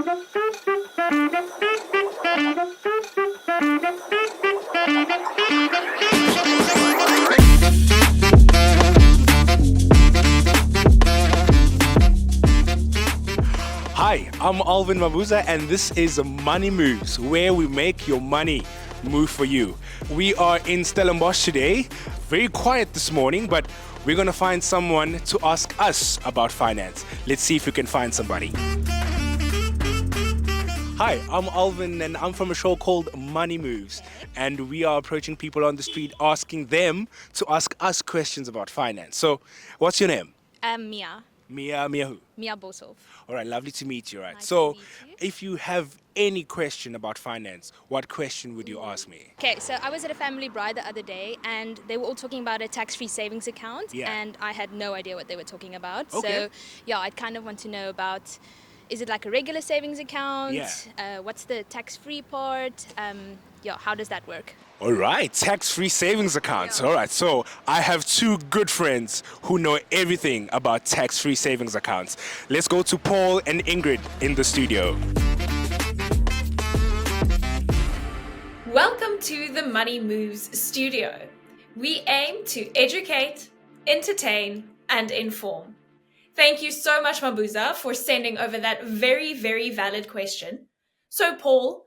Hi, I'm Alvin Mabuza, and this is MoneyMoves, where we make your money move for you. We are in Stellenbosch today, very quiet this morning, but we're going to find someone to ask us about finance. Let's see if we can find somebody. Hi, I'm Alvin, and I'm from a show called MoneyMoves, and we are approaching people on the street, asking them to ask us questions about finance. So, what's your name? Mia. Mia who? Mia Bosov. All right, lovely to meet you, right? Nice So, to meet you. if you have any question about finance, what question would you ask me? Okay, so I was at a family bride the other day and they were all talking about a tax-free savings account, Yeah. and I had no idea what they were talking about. Okay. So, yeah, I kind of want to know about, is it like a regular savings account? Yeah. What's the tax-free part? How does that work? All right, tax-free savings accounts. Yeah. All right, so I have two good friends who know everything about tax-free savings accounts. Let's go to Paul and Ingrid in the studio. Welcome to the Money Moves studio. We aim to educate, entertain, and inform. Thank you so much, Mabuza, for sending over that very, very valid question. So, Paul,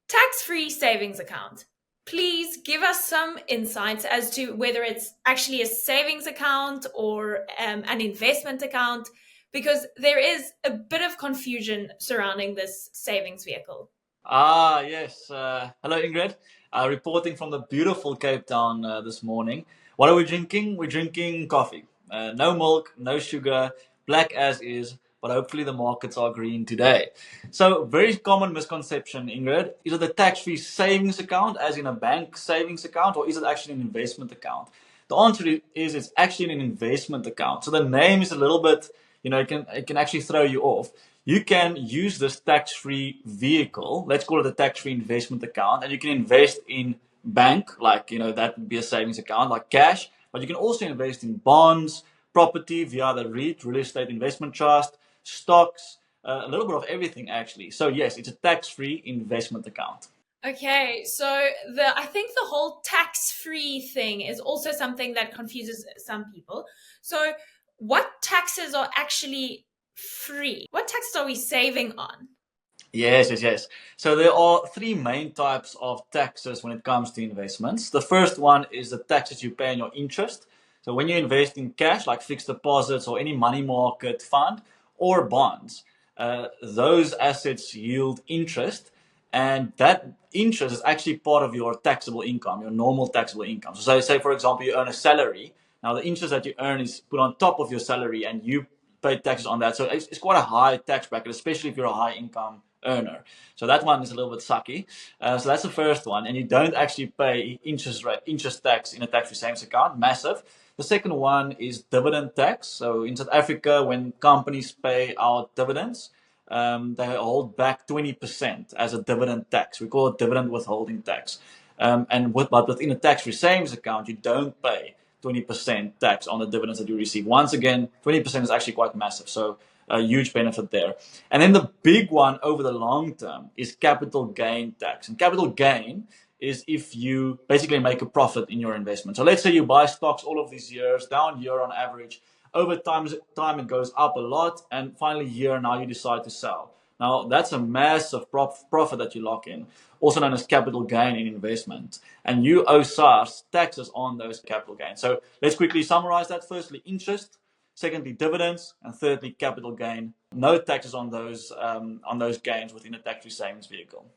tax-free savings account. Please give us some insights as to whether it's actually a savings account or an investment account, because there is a bit of confusion surrounding this savings vehicle. Yes. Hello, Ingrid. Reporting from the beautiful Cape Town this morning. What are we drinking? We're drinking coffee. No milk, no sugar, black as is, but hopefully the markets are green today. So, very common misconception, Ingrid. Is it a tax-free savings account, as in a bank savings account, or is it actually an investment account? The answer is it's actually an investment account. So the name is a little bit, it can actually throw you off. You can use this tax-free vehicle, let's call it a tax-free investment account, and you can invest in bank, like, that would be a savings account, like cash, but you can also invest in bonds, property via the REIT, real estate investment trust, stocks, a little bit of everything actually. So yes, it's a tax-free investment account. Okay, so I think the whole tax-free thing is also something that confuses some people. So what taxes are actually free? What taxes are we saving on? Yes. So there are three main types of taxes when it comes to investments. The first one is the taxes you pay on your interest. So when you invest in cash, like fixed deposits or any money market fund or bonds, those assets yield interest, and that interest is actually part of your taxable income, your normal taxable income. So say for example, you earn a salary. Now the interest that you earn is put on top of your salary, and you pay taxes on that. So it's quite a high tax bracket, especially if you're a high income earner. So that one is a little bit sucky. So that's the first one, and you don't actually pay interest tax in a tax-free savings account. Massive. The second one is dividend tax. So in South Africa, when companies pay out dividends, they hold back 20% as a dividend tax. We call it dividend withholding tax. But within a tax-free savings account, you don't pay 20% tax on the dividends that you receive. Once again, 20% is actually quite massive. So a huge benefit there. And then the big one over the long term is capital gain tax. And capital gain is if you basically make a profit in your investment. So let's say you buy stocks all of these years, down year on average. Over time it goes up a lot, and finally now you decide to sell. Now that's a massive profit that you lock in, also known as capital gain in investment. And you owe SARS taxes on those capital gains. So let's quickly summarize that. Firstly, interest. Secondly, dividends. And thirdly, capital gain. No taxes on those gains within a tax-free savings vehicle.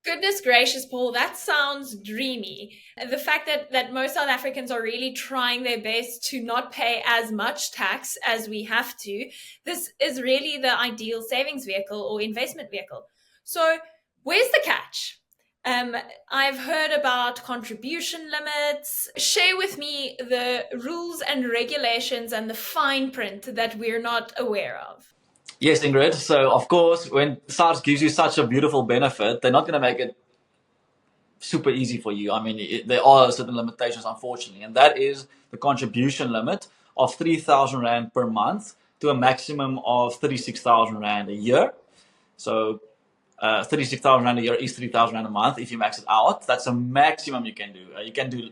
Goodness gracious, Paul, that sounds dreamy. The fact that most South Africans are really trying their best to not pay as much tax as we have to, this is really the ideal savings vehicle or investment vehicle. So where's the catch? I've heard about contribution limits. Share with me the rules and regulations and the fine print that we're not aware of. Yes, Ingrid. So, of course, when SARS gives you such a beautiful benefit, they're not going to make it super easy for you. I mean, there are certain limitations, unfortunately, and that is the contribution limit of 3,000 Rand per month to a maximum of 36,000 Rand a year. So, 36,000 a year is 3,000 a month if you max it out. That's a maximum you can do. You can do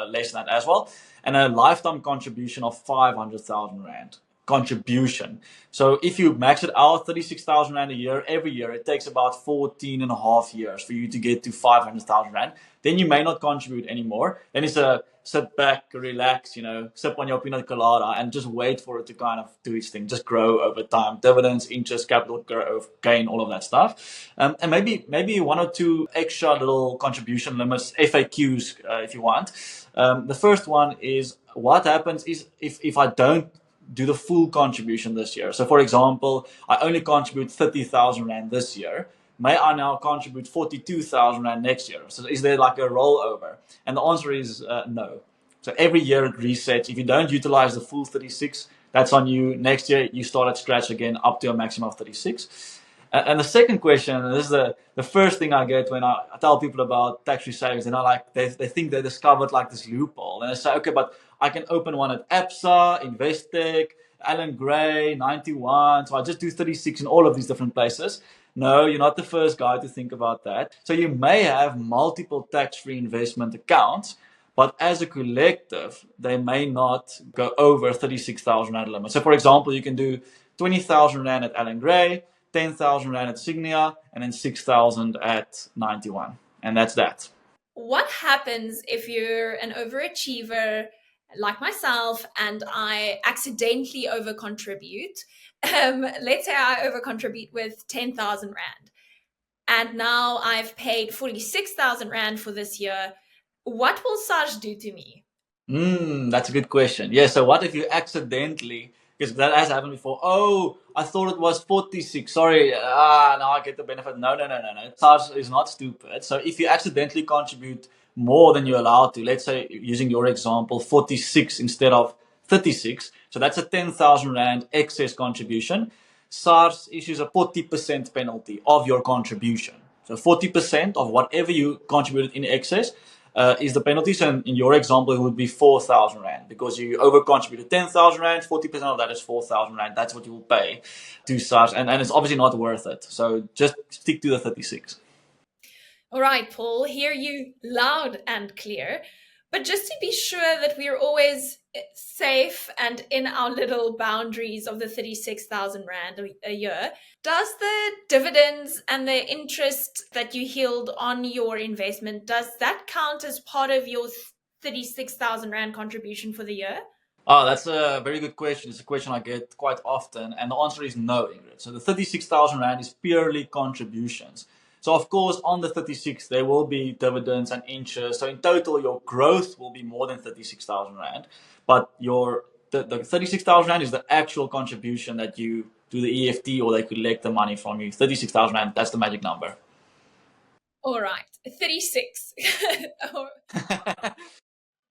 less than that as well. And a lifetime contribution of 500,000 Rand contribution. So if you max it out 36,000 Rand a year, every year, it takes about 14 and a half years for you to get to 500,000 Rand. Then you may not contribute anymore. Then it's a sit back, relax, sip on your pina colada and just wait for it to kind of do its thing, just grow over time. Dividends, interest, capital growth, gain, all of that stuff. And maybe one or two extra little contribution limits, FAQs, if you want. The first one is what happens is if I don't do the full contribution this year. So for example, I only contribute 30,000 Rand this year. May I now contribute 42,000 Rand next year? So is there like a rollover? And the answer is no. So every year it resets. If you don't utilize the full 36, that's on you. Next year you start at scratch again up to a maximum of 36. And the second question, and this is the first thing I get when I tell people about tax-free savings, and they think they discovered like this loophole. And I say, okay, but I can open one at ABSA, Investec, Alan Gray, 91. So I just do 36 in all of these different places. No, you're not the first guy to think about that. So you may have multiple tax-free investment accounts, but as a collective, they may not go over 36,000 Rand limit. So for example, you can do 20,000 Rand at Alan Gray, 10,000 Rand at Signia, and then 6,000 at 91. And that's that. What happens if you're an overachiever like myself and I accidentally overcontribute? Let's say I overcontribute with 10,000 Rand. And now I've paid 46,000 Rand for this year. What will Saj do to me? That's a good question. Yeah, so what if you accidentally, because that has happened before, oh, I thought it was 46. Sorry, now I get the benefit. No. Saj is not stupid. So if you accidentally contribute more than you're allowed to, let's say, using your example, 46 instead of 36, so that's a 10,000 Rand excess contribution. SARS issues a 40% penalty of your contribution. So 40% of whatever you contributed in excess is the penalty. So in your example, it would be 4,000 Rand because you over contributed 10,000 Rand, 40% of that is 4,000 Rand. That's what you will pay to SARS. And it's obviously not worth it. So just stick to the 36. All right, Paul, hear you loud and clear. But just to be sure that we're always safe and in our little boundaries of the 36,000 Rand a year, does the dividends and the interest that you yield on your investment, does that count as part of your 36,000 Rand contribution for the year? Oh, that's a very good question. It's a question I get quite often. And the answer is no, Ingrid. So the 36,000 Rand is purely contributions. So of course, on the 36, there will be dividends and interest. So in total, your growth will be more than 36,000 Rand. But the 36,000 Rand is the actual contribution that you do the EFT or they collect the money from you. 36,000 Rand, that's the magic number. All right, 36.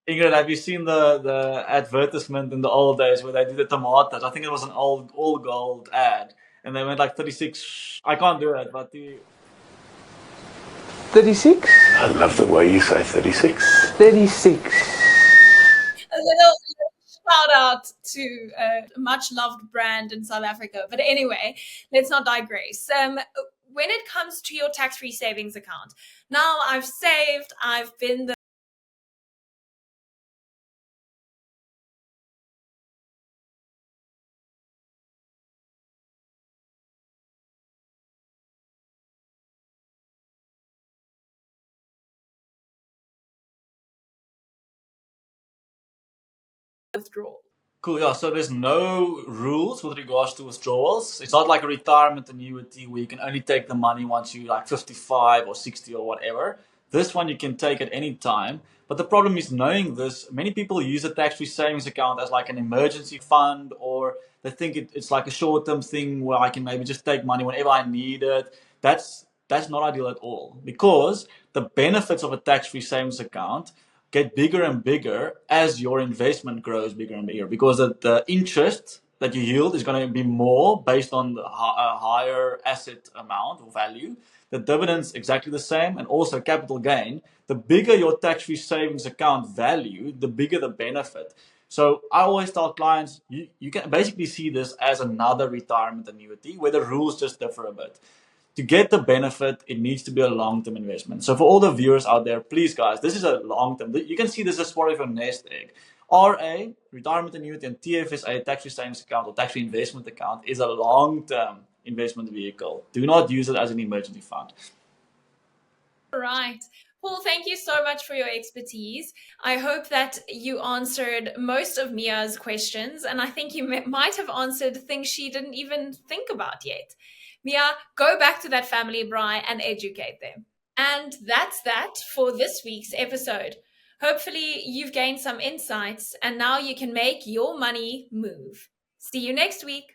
Ingrid, have you seen the advertisement in the old days where they did the tomatoes? I think it was an all gold ad. And they went like 36. I can't do it, but 36? I love the way you say 36. 36. A little shout out to a much loved brand in South Africa. But anyway, let's not digress. When it comes to your tax-free savings account, now I've saved, I've been the withdrawal. Cool, yeah. So there's no rules with regards to withdrawals. It's not like a retirement annuity where you can only take the money once you're like 55 or 60 or whatever. This one you can take at any time. But the problem is knowing this, many people use a tax-free savings account as like an emergency fund, or they think it's like a short-term thing where I can maybe just take money whenever I need it. That's not ideal at all, because the benefits of a tax-free savings account get bigger and bigger as your investment grows bigger and bigger, because the interest that you yield is going to be more based on a higher asset amount or value. The dividends exactly the same, and also capital gain. The bigger your tax-free savings account value, the bigger the benefit. So I always tell clients, you can basically see this as another retirement annuity where the rules just differ a bit. to get the benefit, it needs to be a long-term investment. So for all the viewers out there, please guys, this is a long-term. You can see this as part of your nest egg. RA, retirement annuity, and TFSA, tax-free savings account or tax-free investment account, is a long-term investment vehicle. Do not use it as an emergency fund. Right. Paul, thank you so much for your expertise. I hope that you answered most of Mia's questions, and I think you might have answered things she didn't even think about yet. Mia, go back to that family braai and educate them. And that's that for this week's episode. Hopefully, you've gained some insights, and now you can make your money move. See you next week.